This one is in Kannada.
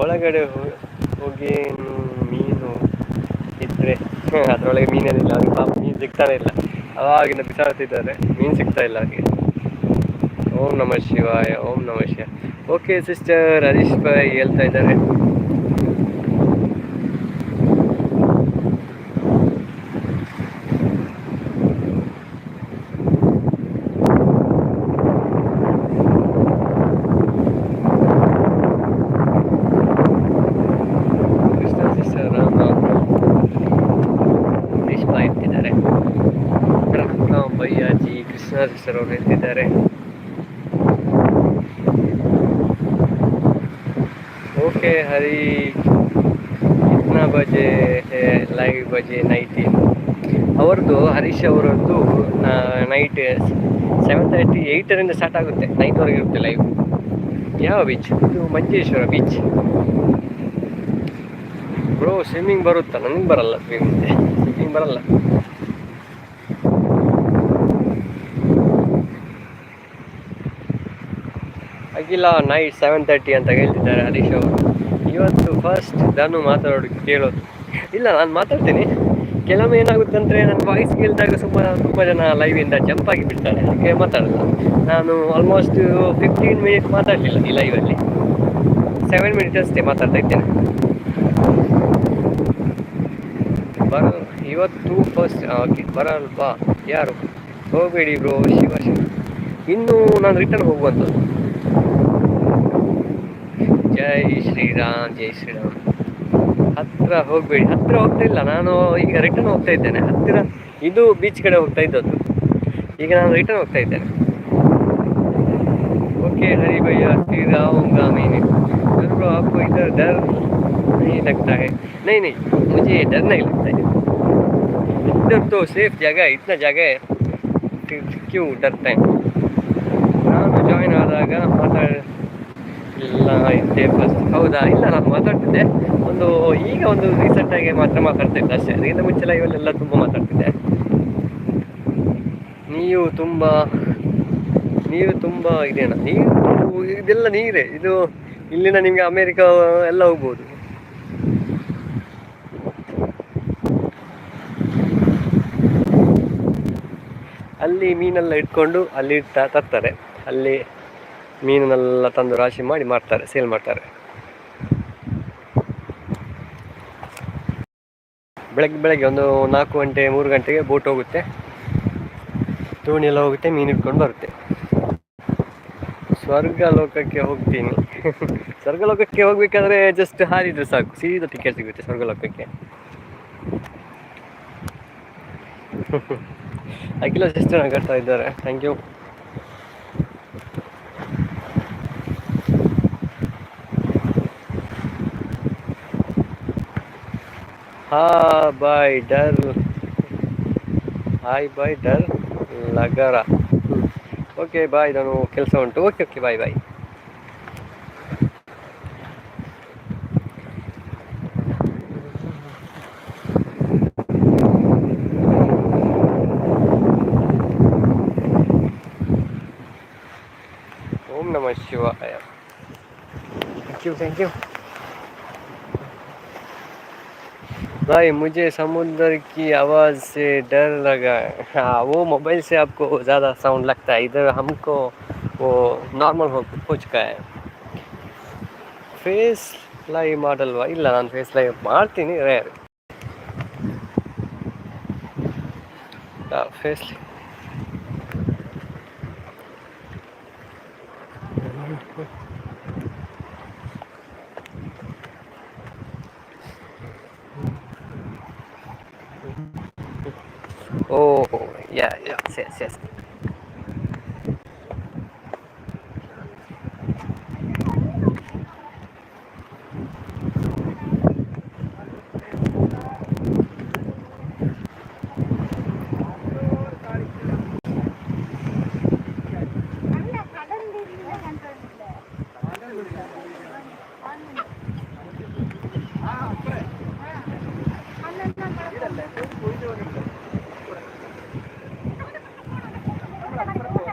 ಒಳಗಡೆ ಹೋಗಿ ಮೀನು ಇದ್ರೆ ಅದರೊಳಗೆ ಮೀನೇನಿಲ್ಲ, ಅದು ಪಾಪ ಮೀನು ಸಿಗ್ತಾನೆ ಇಲ್ಲ. ಅವಾಗಿಂದ ಬಿಸಾಡ್ತಿದ್ದಾರೆ, ಮೀನು ಸಿಗ್ತಾ ಇಲ್ಲ ಹಾಗೆ. ಓಂ ನಮಃ ಶಿವಾಯ, ಓಂ ನಮಃ ಶಿವಾಯ. ಓಕೆ ಸಿಸ್ಟರ್ ಹರೀಶ್ ಭಾಯ್ ಹೇಳ್ತಾ ಇದ್ದಾರೆ. ಭಯ್ಯಾಜಿ ಕೃಷ್ಣ ಸಿಸ್ಟರ್ ಅವರು ಹೇಳ್ತಿದ್ದಾರೆ. ಓಕೆ ಹರಿ ಕಿತ್ನಾ ಬಜೆ ಲೈವ್ ಬಜೆ ನೈಟ್ ಅವ್ರದ್ದು, ಹರೀಶ್ ಅವರದ್ದು ನೈಟ್ 7:30 8ರಿಂದ ಸ್ಟಾರ್ಟ್ ಆಗುತ್ತೆ, 9ವರೆಗೆ ಇರುತ್ತೆ ಲೈವ್. ಯಾವ ಬೀಚ್ ಇದು? ಮಂಜೇಶ್ವರ ಬೀಚ್. ಬ್ರೋ ಸ್ವಿಮ್ಮಿಂಗ್ ಬರುತ್ತಾ? ನನಗೆ ಬರಲ್ಲ ಸ್ವಿಮ್ಮಿಂಗ್ ಬರಲ್ಲ. ಅಗಿಲ ನೈಟ್ 7:30 ಅಂತ ಹೇಳ್ತಿದ್ದಾರೆ ಹರೀಶ್ ಅವರು. ಇವತ್ತು ಫಸ್ಟ್ ಧನು ಮಾತಾಡೋದಕ್ಕೆ ಕೇಳೋದು. ಇಲ್ಲ, ನಾನು ಮಾತಾಡ್ತೀನಿ. ಕೆಲವೊಮ್ಮೆ ಏನಾಗುತ್ತೆ ಅಂದರೆ ನನ್ನ ವಾಯ್ಸ್ ಕೇಳಿದಾಗ ತುಂಬ ಜನ ಲೈವಿಂದ ಜಂಪ್ ಆಗಿ ಬಿಡ್ತಾರೆ, ಹಾಗೆ ಮಾತಾಡಲ್ಲ. ನಾನು ಆಲ್ಮೋಸ್ಟ್ 15 ಮಿನಿಟ್ ಮಾತಾಡಲಿಲ್ಲ ಈ ಲೈವಲ್ಲಿ, 7 ಮಿನಿಟ್ ಅಷ್ಟೇ ಮಾತಾಡ್ತಾ ಇದ್ದೇನೆ. ಇವತ್ತು ಫಸ್ಟ್. ಓಕೆ, ಬರಲ್ವಾ ಯಾರು? ಹೋಗಬೇಡಿ ಬ್ರೋ, ಶಿವ. ಇನ್ನು ನಾನು ರಿಟರ್ನ್ ಹೋಗುವಂಥದ್ದು. ಜೈ ಶ್ರೀರಾಮ್, ಜೈ ಶ್ರೀರಾಮ್. ಹತ್ತಿರ ಹೋಗಬೇಡಿ. ಹತ್ತಿರ ಹೋಗ್ತಾ ಇಲ್ಲ, ನಾನು ಈಗ ರಿಟರ್ನ್ ಹೋಗ್ತಾ ಇದ್ದೇನೆ. ಹತ್ತಿರ ಇದು ಬೀಚ್ ಕಡೆ ಹೋಗ್ತಾ ಇದ್ದದ್ದು, ಈಗ ನಾನು ರಿಟರ್ನ್ ಹೋಗ್ತಾ ಇದ್ದೇನೆ. ಓಕೆ हरी भैया फिर आऊँगा मैं जरूर। आपको इधर डर नहीं लगता है? नहीं, मुझे डर नहीं लगता है। इधर तो सेफ जगह है, इतना जगह है, फिर क्यों डरते हैं? ನಾನು ಜಾಯ್ನ್ ಆದಾಗ ಮಾತಾಡಿಲ್ಲ ಇದ್ದೆ ಫಸ್ಟ್. ಹೌದಾ? ಇಲ್ಲ, ನಾನು ಮಾತಾಡ್ತಿದ್ದೆ ಈಗ ರೀಸೆಂಟಾಗಿ ಮಾತ್ರ ಮಾತಾಡ್ತಿದ್ದೆ ಅಷ್ಟೇ. ಅದಕ್ಕಿಂತ ಮುಂಚೆ ಲೈವಲ್ಲೆಲ್ಲ ತುಂಬ ಮಾತಾಡ್ತಿದ್ದೆ. ನೀವು ತುಂಬ ಇದೇನಾ? ಇದೆಲ್ಲ ನೀರೇ ಇದು. ಇಲ್ಲಿಂದ ನಿಮಗೆ ಅಮೇರಿಕ ಎಲ್ಲ ಹೋಗ್ಬೋದು. ಅಲ್ಲಿ ಮೀನೆಲ್ಲ ಇಟ್ಕೊಂಡು ಅಲ್ಲಿ ತರ್ತಾರೆ. ಅಲ್ಲಿ ಮೀನನ್ನೆಲ್ಲ ತಂದು ರಾಶಿ ಮಾಡಿ ಮಾರ್ತಾರೆ, ಸೇಲ್ ಮಾಡ್ತಾರೆ. ಬೆಳಗ್ಗೆ 4 ಗಂಟೆ 3 ಗಂಟೆಗೆ ಬೋಟ್ ಹೋಗುತ್ತೆ, ದೋಣಿ ಎಲ್ಲ ಹೋಗುತ್ತೆ, ಮೀನು ಇಟ್ಕೊಂಡು ಬರುತ್ತೆ. ಸ್ವರ್ಗ ಲೋಕಕ್ಕೆ ಹೋಗ್ತೀನಿ. ಸ್ವರ್ಗ ಲೋಕಕ್ಕೆ ಹೋಗ್ಬೇಕಾದ್ರೆ ಜಸ್ಟ್ ಹಾರಿದ್ರೆ ಸಾಕು, ಸೀದಾ ಟಿಕೆಟ್ ಸಿಗುತ್ತೆ ಸ್ವರ್ಗ ಲೋಕಕ್ಕೆ. ಅಖಿಲ ಸಿಸ್ಟರ್ ನಗಾಡ್ತಾ ಇದ್ದಾರೆ, ಥ್ಯಾಂಕ್ ಯು. ಹಾಯ್ ಬಾಯ್ ಡರ್ ಲಗರ. ಓಕೆ ಬಾಯ್, ನಾನು ಕೆಲಸ ಉಂಟು. Okay bye. ओम नमः शिवाय. थैंक यू भाई. मुझे समुद्र की आवाज़ से डर लगा. हाँ, वो मोबाइल से आपको ज़्यादा साउंड लगता है, इधर हमको वो नॉर्मल हो चुका है. फेस लाइव ಮಾಡಲ್ವಾ? ಇಲ್ಲ, ನಾನು ಫೇಸ್ ಲೈವ್ ಮಾಡ್ತೀನಿ, ರೇರ್. Face Oh, yes.